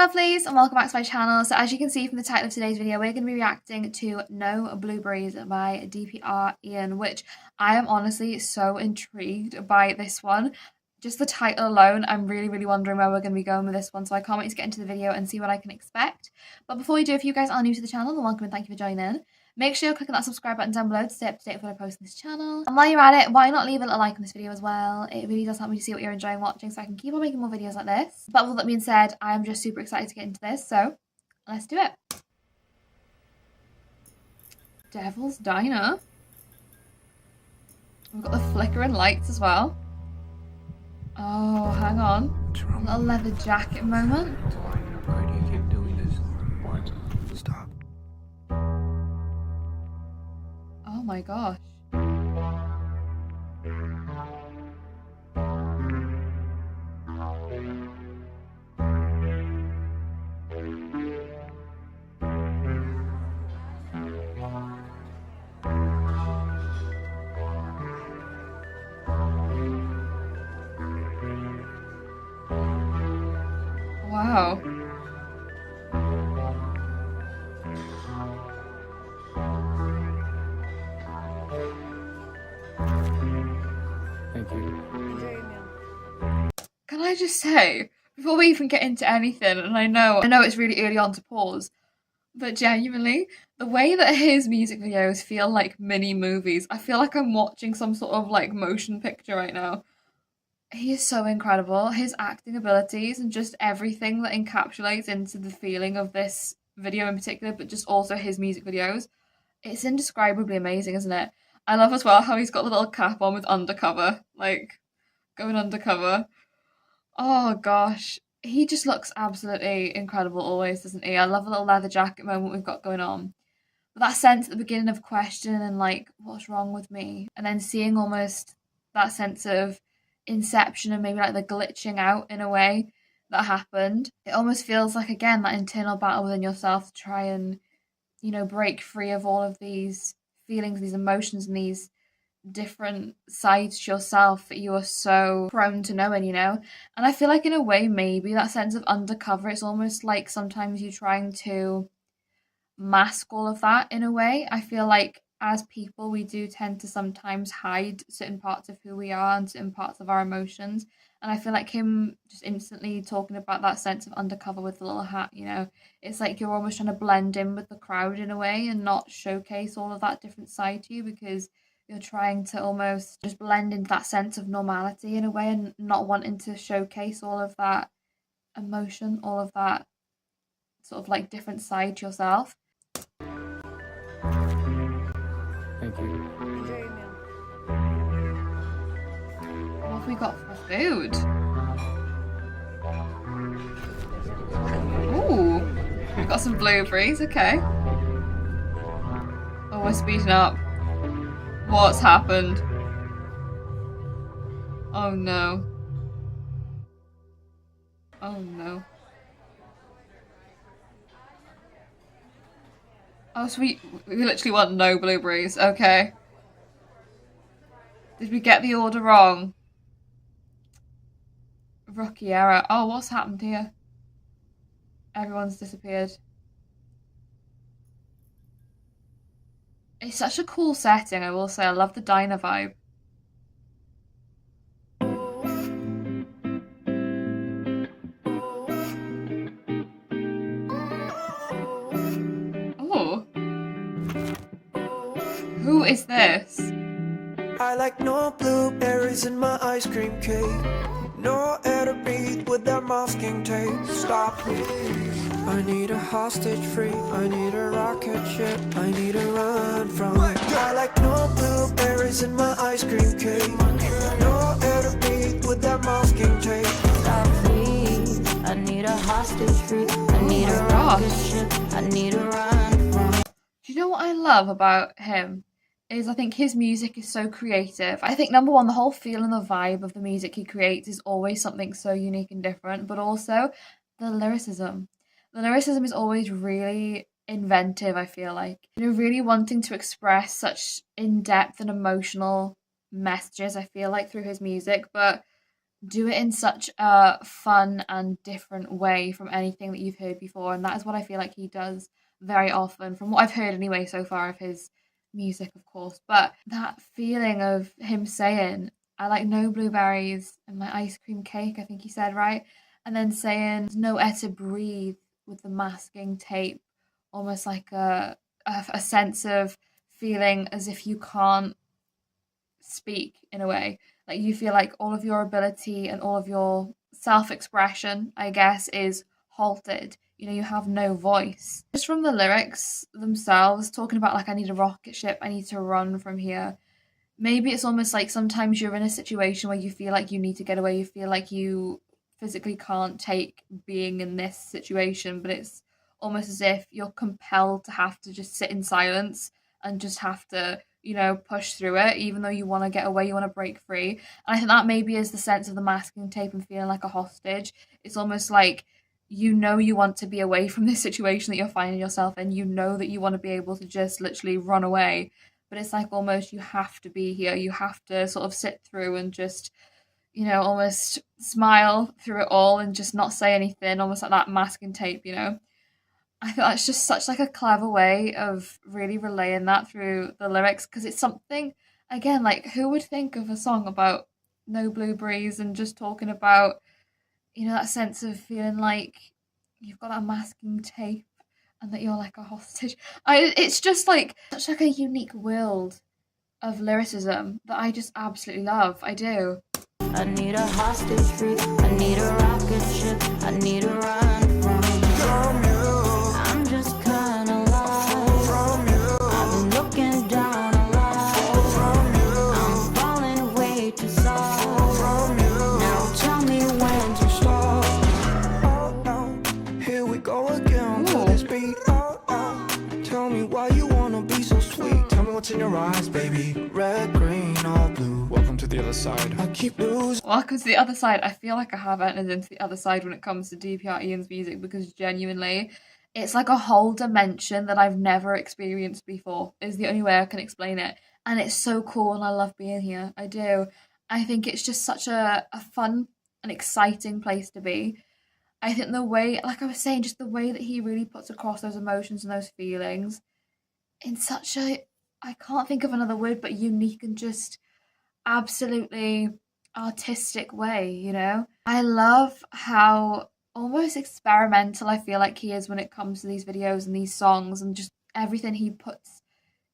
lovelies, and welcome back to my channel. So as you can see from the title of today's video, we're going to be reacting to No Blueberries by DPR IAN, which I am honestly so intrigued by this one. Just the title alone, I'm really wondering where we're going to be going with this one, so I can't wait to get into the video and see what I can expect. But before we do, if you guys are new to the channel, then welcome and thank you for joining. Make sure you're clicking that subscribe button down below to stay up to date with what I post on this channel. And while you're at it, why not leave a little like on this video as well? It really does help me to see what you're enjoying watching so I can keep on making more videos like this. But with that being said, I'm just super excited to get into this, so let's do it. Devil's Diner. We've got the flickering lights as well. Oh, hang on. A little leather jacket moment. Why do you keep doing this? What? Stop. Oh my gosh. Wow. Thank you. Can I just say, before we even get into anything, and I know it's really early on to pause, but genuinely, the way that his music videos feel like mini movies, I feel like I'm watching some sort of like motion picture right now. He is so incredible. His acting abilities and just everything that encapsulates into the feeling of this video in particular, but just also his music videos. It's indescribably amazing, isn't it? I love as well how he's got the little cap on with undercover, like going undercover. Oh gosh. He just looks absolutely incredible always, doesn't he? I love the little leather jacket moment we've got going on. But that sense at the beginning of questioning and like, what's wrong with me? And then seeing almost that sense of inception and maybe like the glitching out in a way that happened. It almost feels like, again, that internal battle within yourself to try and, you know, break free of all of these feelings, these emotions, and these different sides to yourself that you are so prone to knowing, you know? And I feel like in a way, maybe that sense of undercover, it's almost like sometimes you're trying to mask all of that in a way. I feel like as people, we do tend to sometimes hide certain parts of who we are and certain parts of our emotions. And I feel like him just instantly talking about that sense of undercover with the little hat, you know, it's like you're almost trying to blend in with the crowd in a way and not showcase all of that different side to you because you're trying to almost just blend into that sense of normality in a way and not wanting to showcase all of that emotion, all of that sort of like different side to yourself. Thank you. What have we got for food? Ooh, we've got some blueberries, okay. Oh, we're speeding up. What's happened? Oh no. Oh no. Oh, so we literally want no blueberries, okay. Did we get the order wrong? Rookie error. Oh, what's happened here? Everyone's disappeared. It's such a cool setting, I will say. I love the diner vibe. Oh. Who is this? I like no blueberries in my ice cream cake. No air to breathe with that masking tape. Stop me. I need a hostage free. I need a rocket ship. I need to run from it. I like no blueberries in my ice cream cake. No air to breathe with that masking tape. Stop me. I need a hostage free. I need a rocket ship. I need to run from it. Do you know what I love about him? Is I think his music is so creative. I think number one, the whole feel and the vibe of the music he creates is always something so unique and different, but also the lyricism. The lyricism is always really inventive, I feel like. You know, really wanting to express such in-depth and emotional messages, I feel like, through his music, but do it in such a fun and different way from anything that you've heard before. And that is what I feel like he does very often, from what I've heard anyway so far of his music, of course. But that feeling of him saying, I like no blueberries and my ice cream cake, I think he said, right? And then saying, no air to breathe with the masking tape, almost like a sense of feeling as if you can't speak in a way. Like you feel like all of your ability and all of your self-expression, I guess, is halted. You know, you have no voice. Just from the lyrics themselves, talking about like, I need a rocket ship, I need to run from here. Maybe it's almost like sometimes you're in a situation where you feel like you need to get away, you feel like you physically can't take being in this situation, but it's almost as if you're compelled to have to just sit in silence and just have to, you know, push through it, even though you want to get away, you want to break free. And I think that maybe is the sense of the masking tape and feeling like a hostage. It's almost like, you know, you want to be away from this situation that you're finding yourself in. You know that you want to be able to just literally run away. But it's like almost you have to be here. You have to sort of sit through and just, you know, almost smile through it all and just not say anything, almost like that masking tape, you know. I think that's just such like a clever way of really relaying that through the lyrics, because it's something, again, like who would think of a song about no blueberries and just talking about, you know, that sense of feeling like you've got that masking tape and that you're like a hostage. It's just like such like a unique world of lyricism that I just absolutely love. I do. I need a hostage free, I need a rocket ship, I need a run from you. I'm just kinda lost from you. I've been looking down a lot from you. I'm falling way too soft from you. Now tell me when to stop. Oh no, here we go again to this beat. Oh no, tell me why you wanna be so sweet. Tell me what's in your eyes, baby. Red, green, or blue. Welcome to the other side. I keep losing. Welcome to the other side. I feel like I have entered into the other side when it comes to DPR IAN's music, because genuinely, it's like a whole dimension that I've never experienced before, is the only way I can explain it. And it's so cool and I love being here. I do. I think it's just such a fun and exciting place to be. I think the way, like I was saying, just the way that he really puts across those emotions and those feelings in such a, I can't think of another word, but unique and just absolutely artistic way, you know? I love how almost experimental I feel like he is when it comes to these videos and these songs and just everything he puts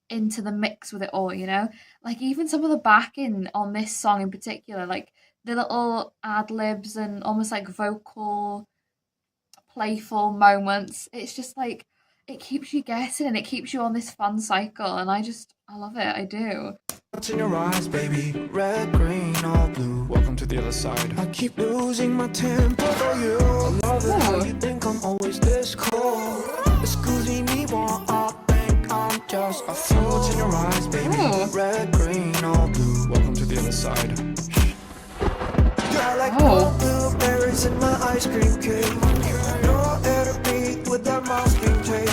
into the mix with it all, you know? Like even some of the backing on this song in particular, like the little ad libs and almost like vocal playful moments. It's just like it keeps you guessing and it keeps you on this fun cycle, and I love it. I do. What's in your eyes, baby? Red, green, or blue. Welcome to the other side. I keep losing my temper for you. I love it how you think I'm always this cold. Excuse me more, I think I'm just a fool. What's in your eyes, baby? Red, green, or blue. Welcome to the other side. I like no blueberries in my ice cream cake. No air to breathe with that masking tape.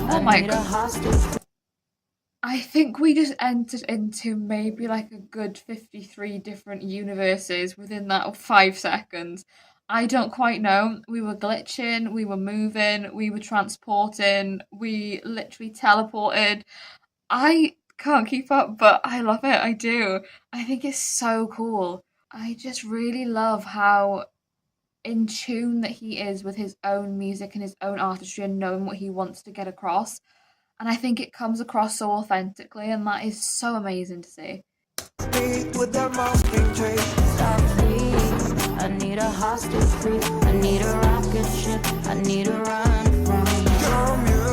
Oh my god. I think we just entered into maybe like a good 53 different universes within that 5 seconds. I don't quite know. We were glitching, we were moving, we were transporting, we literally teleported. I can't keep up, but I love it. I do. I think it's so cool. I just really love how in tune that he is with his own music and his own artistry and knowing what he wants to get across. And I think it comes across so authentically, and that is so amazing to see. With that masking tape. Stop, please. I need a hostage free, I need a rocket ship, I need a run from you.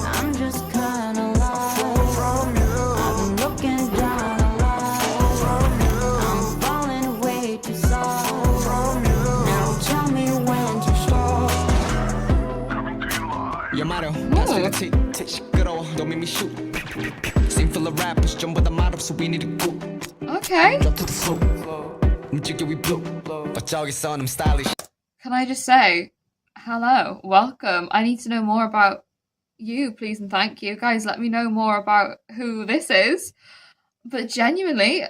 I'm just kinda lost from you. I've been looking down a lot from you. I'm falling way too soft from you. Now tell me when to stop. Your motto, that's the tick, 시끄러워, don't make me shoot. Same full of rappers, 전부 다 말없어, we need to go. Okay. Drop to the floor, 움직여 we blow. 어쩌겠어, I'm stylish. Can I just say, hello, welcome. I need to know more about you, please and thank you. Guys, let me know more about who this is. But genuinely,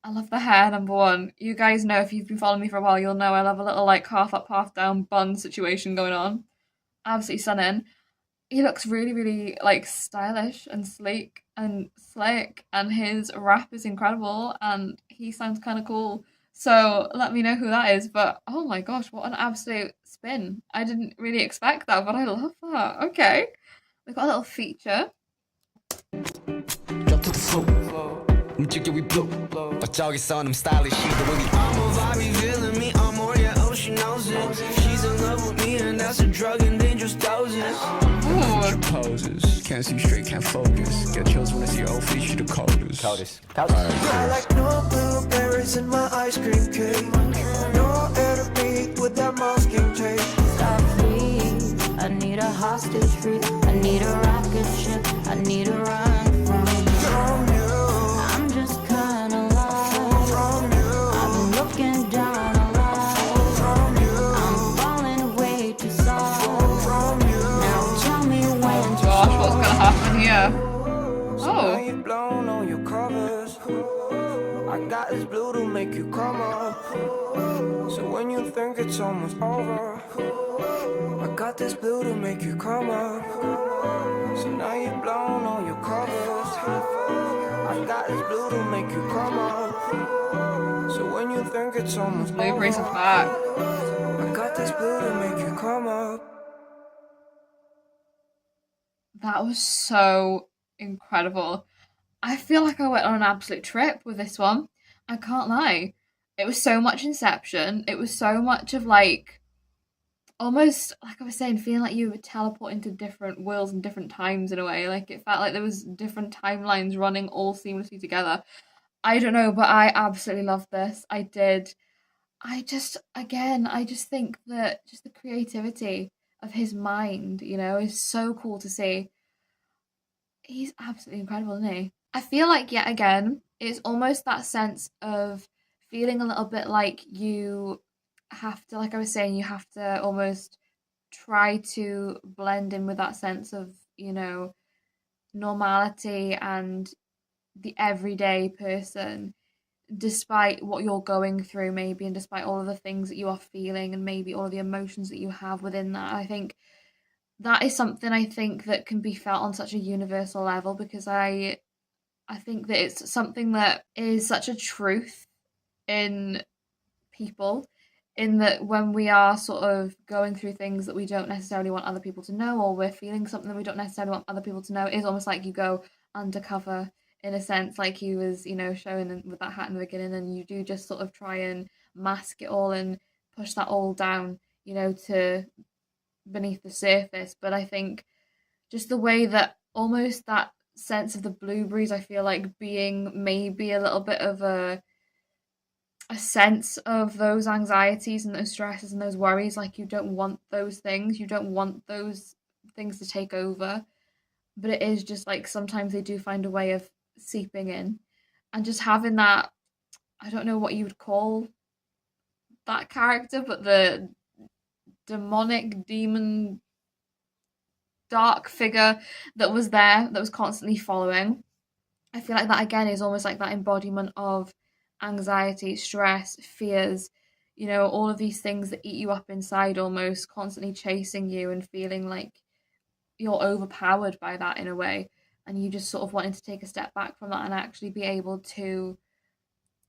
I love the hair, number one. You guys know, if you've been following me for a while, you'll know I love a little like half up, half down bun situation going on. Absolutely stunning. He looks really, really like stylish and sleek and slick, and his rap is incredible, and he sounds kind of cool. So let me know who that is. But oh my gosh, what an absolute spin! I didn't really expect that, but I love that. Okay, we've got a little feature. Drop to the floor. 움직여 we blow. 어쩌겠어 I'm stylish. The way we I'm a vibe revealing me, I'm more, yeah, oh, she knows it. She's in love with me, and that's a drug and dangerous doses. Ooh. Poses. Can't see straight, can't focus. Get chills when I see your whole face, you the coldest. I like no blueberries in my ice cream cake. No air to breathe with that masking tape. Stop free. I need a hostage free. I need a rocket ship. I need a run from you. I'm just kinda lost. From you. I've been looking down a lot. From you. I'm falling way too soft. From you. Now tell me when to Gosh, what's gonna happen here? Now Oh, you've blown on your covers. I got this blue to make you come up. So when you think it's almost over, I got this blue to make you come up. So now you've blown on your covers. I got this blue to make you come up. So when you think it's almost Blueberries over, are back. I got this blue to make you come up. That was so incredible. I feel like I went on an absolute trip with this one. I can't lie. It was so much Inception. It was so much of like, almost like I was saying, feeling like you would teleport into different worlds and different times in a way. Like it felt like there was different timelines running all seamlessly together. I don't know, but I absolutely loved this. I did. I just think that just the creativity of his mind, you know, is so cool to see. He's absolutely incredible, isn't he? I feel like yet again, it's almost that sense of feeling a little bit like you have to, like I was saying, you have to almost try to blend in with that sense of, you know, normality and the everyday person, despite what you're going through, maybe, and despite all of the things that you are feeling, and maybe all of the emotions that you have within that. I think that is something I think that can be felt on such a universal level, because I think that it's something that is such a truth in people, in that when we are sort of going through things that we don't necessarily want other people to know, or we're feeling something that we don't necessarily want other people to know, it's almost like you go undercover in a sense, like he was, you know, showing with that hat in the beginning, and you do just sort of try and mask it all and push that all down, you know, to beneath the surface. But I think just the way that almost that sense of the blueberries, I feel like being maybe a little bit of a sense of those anxieties and those stresses and those worries. Like you don't want those things, you don't want those things to take over, but it is just like sometimes they do find a way of seeping in, and just having that, I don't know what you would call that character, but the demon dark figure that was there, that was constantly following. I feel like that again is almost like that embodiment of anxiety, stress, fears, you know, all of these things that eat you up inside, almost constantly chasing you and feeling like you're overpowered by that in a way, and you just sort of wanting to take a step back from that and actually be able to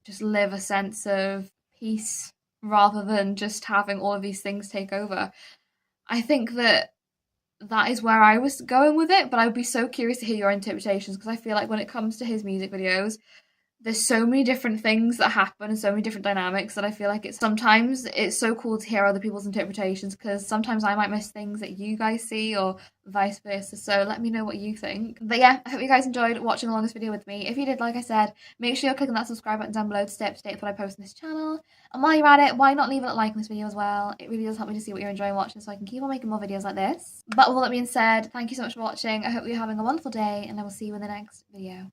just live a sense of peace rather than just having all of these things take over. I think that is where I was going with it, but I would be so curious to hear your interpretations, because I feel like when it comes to his music videos, there's so many different things that happen and so many different dynamics that I feel like sometimes it's so cool to hear other people's interpretations, because sometimes I might miss things that you guys see or vice versa. So let me know what you think. But yeah, I hope you guys enjoyed watching along this video with me. If you did, like I said, make sure you're clicking that subscribe button down below to stay up to date with what I post on this channel. And while you're at it, why not leave a like on this video as well? It really does help me to see what you're enjoying watching, so I can keep on making more videos like this. But with all that being said, thank you so much for watching. I hope you're having a wonderful day, and I will see you in the next video.